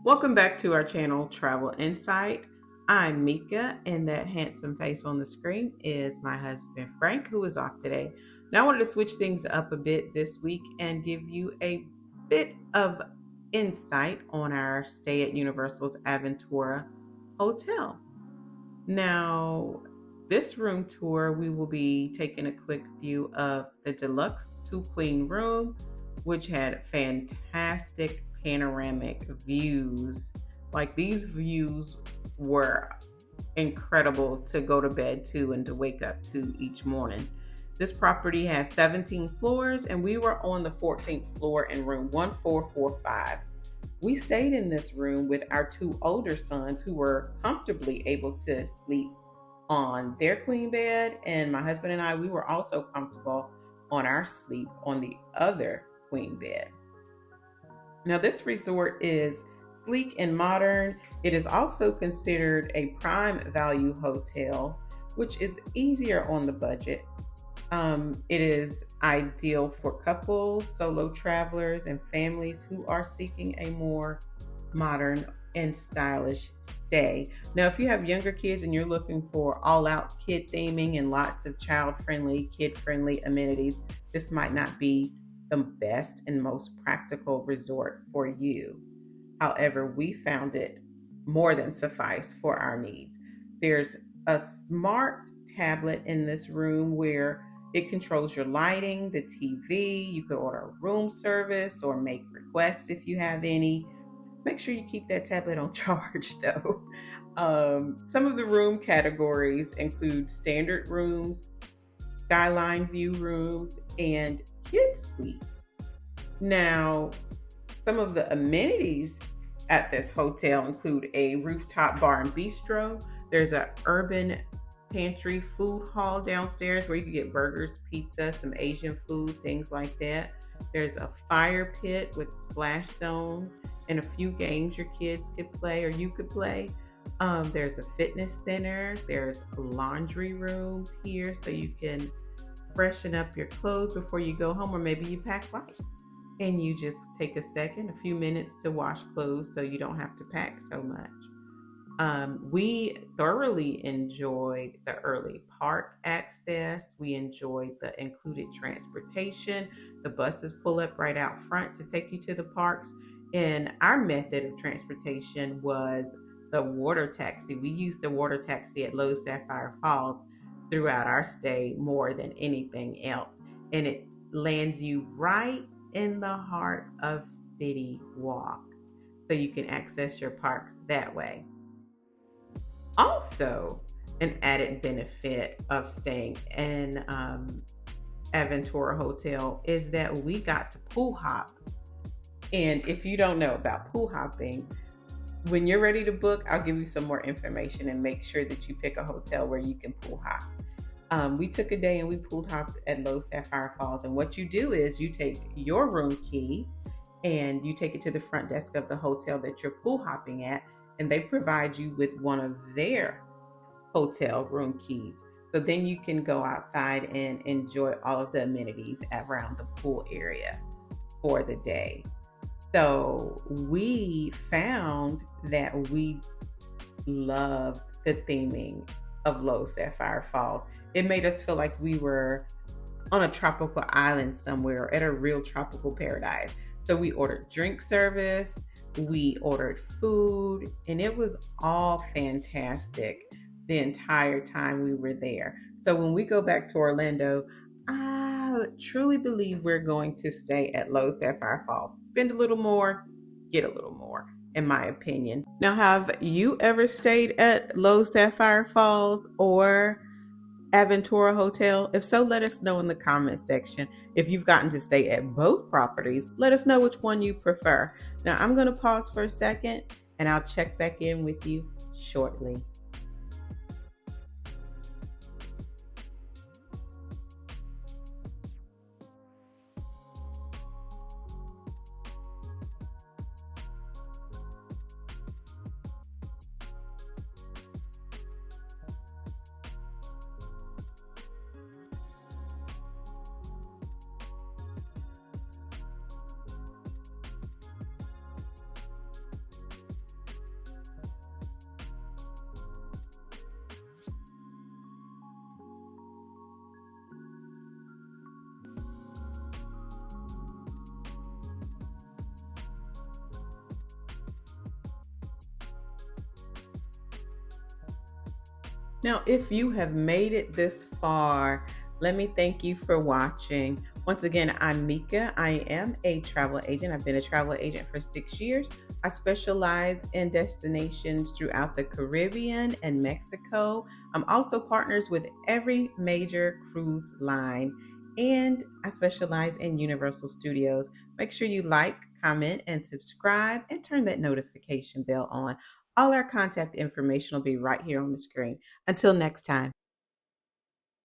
Welcome back to our channel, Travel Insight. I'm Mika, and that handsome face on the screen is my husband, Frank, who is off today. Now, I wanted to switch things up a bit this week and give you a bit of insight on our stay at Universal's Aventura Hotel. Now, this room tour, we will be taking a quick view of the deluxe two queen room, which had fantastic panoramic views. Like these views were incredible to go to bed to and to wake up to each morning. This property has 17 floors, and we were on the 14th floor in room 1445. We stayed in this room with our two older sons who were comfortably able to sleep on their queen bed, and my husband and I, we were also comfortable on our sleep on the other queen bed. Now, this resort is sleek and modern. It is also considered a prime value hotel, which is easier on the budget. It is ideal for couples, solo travelers, and families who are seeking a more modern and stylish stay. Now, if you have younger kids and you're looking for all out kid theming and lots of child friendly, kid friendly amenities, this might not be the best and most practical resort for you. However, we found it more than suffice for our needs. There's a smart tablet in this room where it controls your lighting, the TV. You could order room service or make requests if you have any. Make sure you keep that tablet on charge though. Some of the room categories include standard rooms, skyline view rooms, and kids suites. Now, some of the amenities at this hotel include a rooftop bar and bistro. There's an urban pantry food hall downstairs where you can get burgers, pizza, some Asian food, things like that. There's a fire pit with splash zone and a few games your kids could play or you could play. There's a fitness center. There's laundry rooms here so you can freshen up your clothes before you go home, or maybe you pack light and you just take a second, a few minutes to wash clothes so you don't have to pack so much. We thoroughly enjoyed the early park access. We enjoyed the included transportation. The buses pull up right out front to take you to the parks. And our method of transportation was the water taxi. We used the water taxi at Lowe's Sapphire Falls throughout our stay more than anything else. And it lands you right in the heart of City Walk. So you can access your parks that way. Also, an added benefit of staying in Aventura Hotel is that we got to pool hop. And if you don't know about pool hopping, when you're ready to book, I'll give you some more information and make sure that you pick a hotel where you can pool hop. We took a day and we pool hopped at Low Sapphire Falls. And what you do is you take your room key and you take it to the front desk of the hotel that you're pool hopping at, and they provide you with one of their hotel room keys. So then you can go outside and enjoy all of the amenities around the pool area for the day. So we found that we loved the theming of Low Sapphire Falls. It made us feel like we were on a tropical island somewhere at a real tropical paradise. So we ordered drink service, we ordered food, and it was all fantastic the entire time we were there. So when we go back to Orlando, I truly believe we're going to stay at Low Sapphire Falls. Spend a little more, get a little more, in my opinion. Now, have you ever stayed at Low Sapphire Falls or Aventura Hotel? If so, let us know in the comment section. If you've gotten to stay at both properties, let us know which one you prefer. Now, I'm going to pause for a second and I'll check back in with you shortly. Now, if you have made it this far, let me thank you for watching. Once again, I'm Mika. I am a travel agent. I've been a travel agent for 6 years. I specialize in destinations throughout the Caribbean and Mexico. I'm also partners with every major cruise line, and I specialize in Universal Studios. Make sure you like, comment, and subscribe, and turn that notification bell on. All our contact information will be right here on the screen. Until next time.